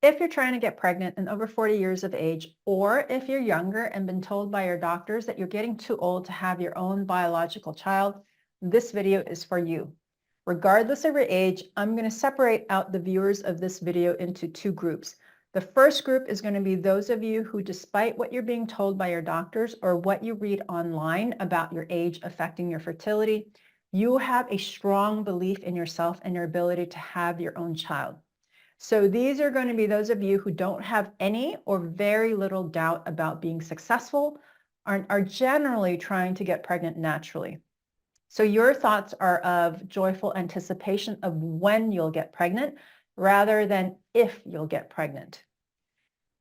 If you're trying to get pregnant and over 40 years of age, or if you're younger and been told by your doctors that you're getting too old to have your own biological child, this video is for you. Regardless of your age, I'm going to separate out the viewers of this video into two groups. The first group is going to be those of you who, despite what you're being told by your doctors or what you read online about your age affecting your fertility, you have a strong belief in yourself and your ability to have your own child. So these are going to be those of you who don't have any or very little doubt about being successful, are generally trying to get pregnant naturally. So your thoughts are of joyful anticipation of when you'll get pregnant rather than if you'll get pregnant.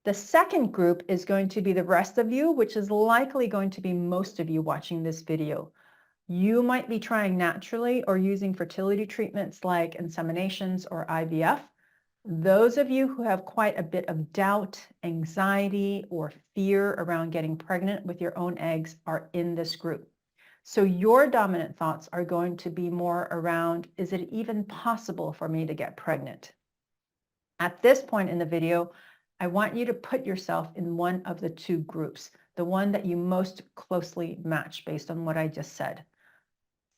The second group is going to be the rest of you, which is likely going to be most of you watching this video. You might be trying naturally or using fertility treatments like inseminations or IVF. Those of you who have quite a bit of doubt, anxiety, or fear around getting pregnant with your own eggs are in this group. So your dominant thoughts are going to be more around, is it even possible for me to get pregnant? At this point in the video, I want you to put yourself in one of the two groups, the one that you most closely match based on what I just said.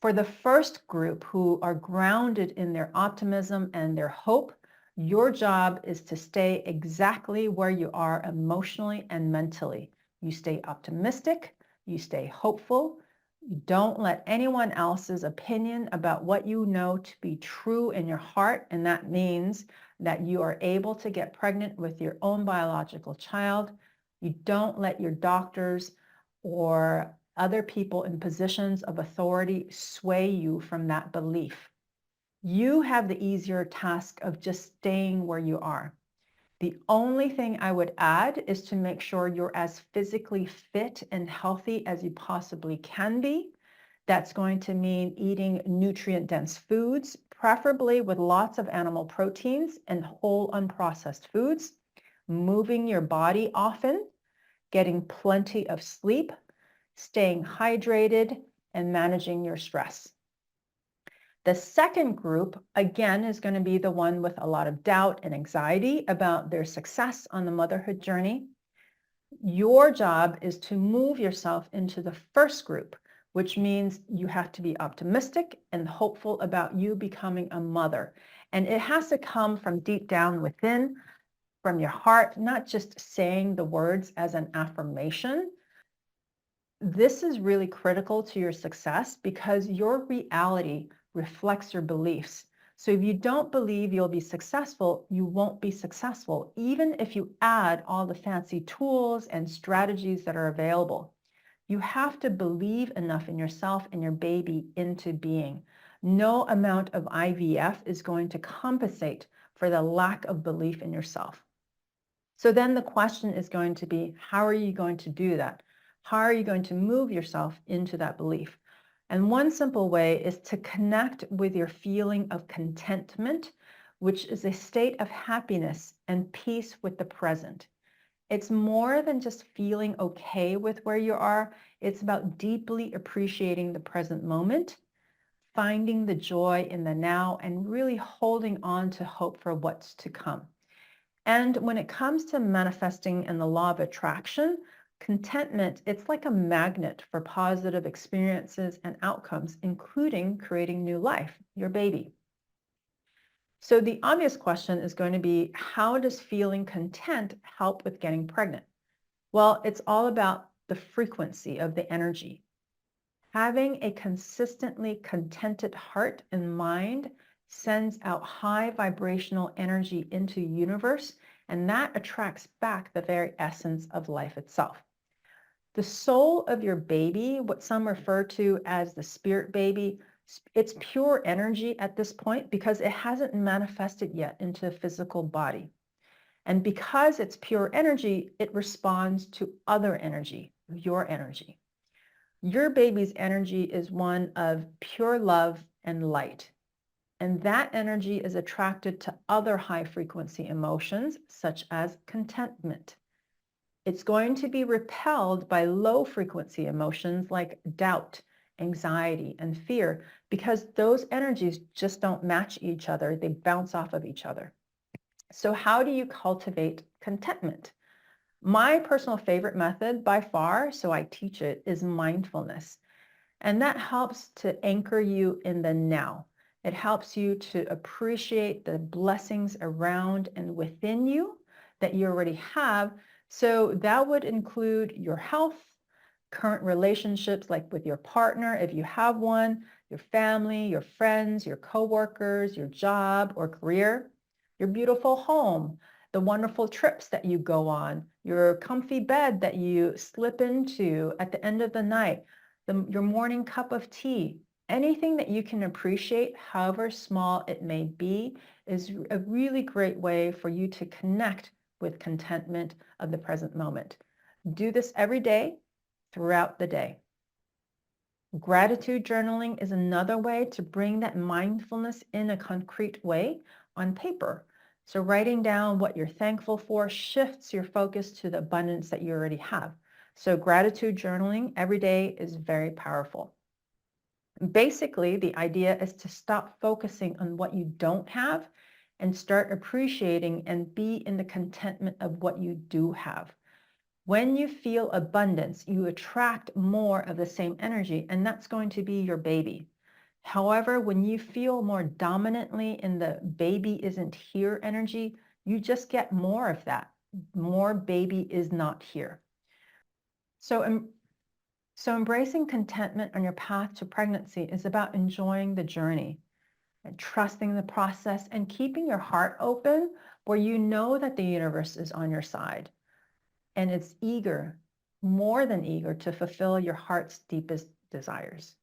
For the first group who are grounded in their optimism and their hope, your job is to stay exactly where you are emotionally and mentally. You stay optimistic, you stay hopeful, you don't let anyone else's opinion about what you know to be true in your heart, and that means that you are able to get pregnant with your own biological child. You don't let your doctors or other people in positions of authority sway you from that belief. You have the easier task of just staying where you are. The only thing I would add is to make sure you're as physically fit and healthy as you possibly can be. That's going to mean eating nutrient-dense foods, preferably with lots of animal proteins and whole unprocessed foods, moving your body often, getting plenty of sleep, staying hydrated, and managing your stress. The second group, again, is going to be the one with a lot of doubt and anxiety about their success on the motherhood journey. Your job is to move yourself into the first group, which means you have to be optimistic and hopeful about you becoming a mother. And it has to come from deep down within, from your heart, not just saying the words as an affirmation. This is really critical to your success because your reality reflects your beliefs. So if you don't believe you'll be successful, you won't be successful, even if you add all the fancy tools and strategies that are available. You have to believe enough in yourself and your baby into being. No amount of IVF is going to compensate for the lack of belief in yourself. So then the question is going to be, how are you going to do that? How are you going to move yourself into that belief? And one simple way is to connect with your feeling of contentment, which is a state of happiness and peace with the present. It's more than just feeling okay with where you are. It's about deeply appreciating the present moment, finding the joy in the now, and really holding on to hope for what's to come. And when it comes to manifesting and the law of attraction, contentment, it's like a magnet for positive experiences and outcomes, including creating new life, your baby. So the obvious question is going to be, how does feeling content help with getting pregnant? Well, it's all about the frequency of the energy. Having a consistently contented heart and mind sends out high vibrational energy into the universe, and that attracts back the very essence of life itself. The soul of your baby, what some refer to as the spirit baby, it's pure energy at this point because it hasn't manifested yet into a physical body. And because it's pure energy, it responds to other energy, your energy. Your baby's energy is one of pure love and light. And that energy is attracted to other high frequency emotions, such as contentment. It's going to be repelled by low frequency emotions like doubt, anxiety, and fear, because those energies just don't match each other. They bounce off of each other. So how do you cultivate contentment? My personal favorite method by far, so I teach it, is mindfulness. And that helps to anchor you in the now. It helps you to appreciate the blessings around and within you that you already have. So that would include your health, current relationships like with your partner, if you have one, your family, your friends, your coworkers, your job or career, your beautiful home, the wonderful trips that you go on, your comfy bed that you slip into at the end of the night, your morning cup of tea. Anything that you can appreciate, however small it may be, is a really great way for you to connect with contentment of the present moment. Do this every day, throughout the day. Gratitude journaling is another way to bring that mindfulness in a concrete way on paper. So writing down what you're thankful for shifts your focus to the abundance that you already have. So gratitude journaling every day is very powerful. Basically, the idea is to stop focusing on what you don't have and start appreciating and be in the contentment of what you do have. When you feel abundance, you attract more of the same energy, and that's going to be your baby. However, when you feel more dominantly in the baby isn't here energy, you just get more of that. More baby is not here. So embracing contentment on your path to pregnancy is about enjoying the journey and trusting the process and keeping your heart open where you know that the universe is on your side. And it's eager, more than eager, to fulfill your heart's deepest desires.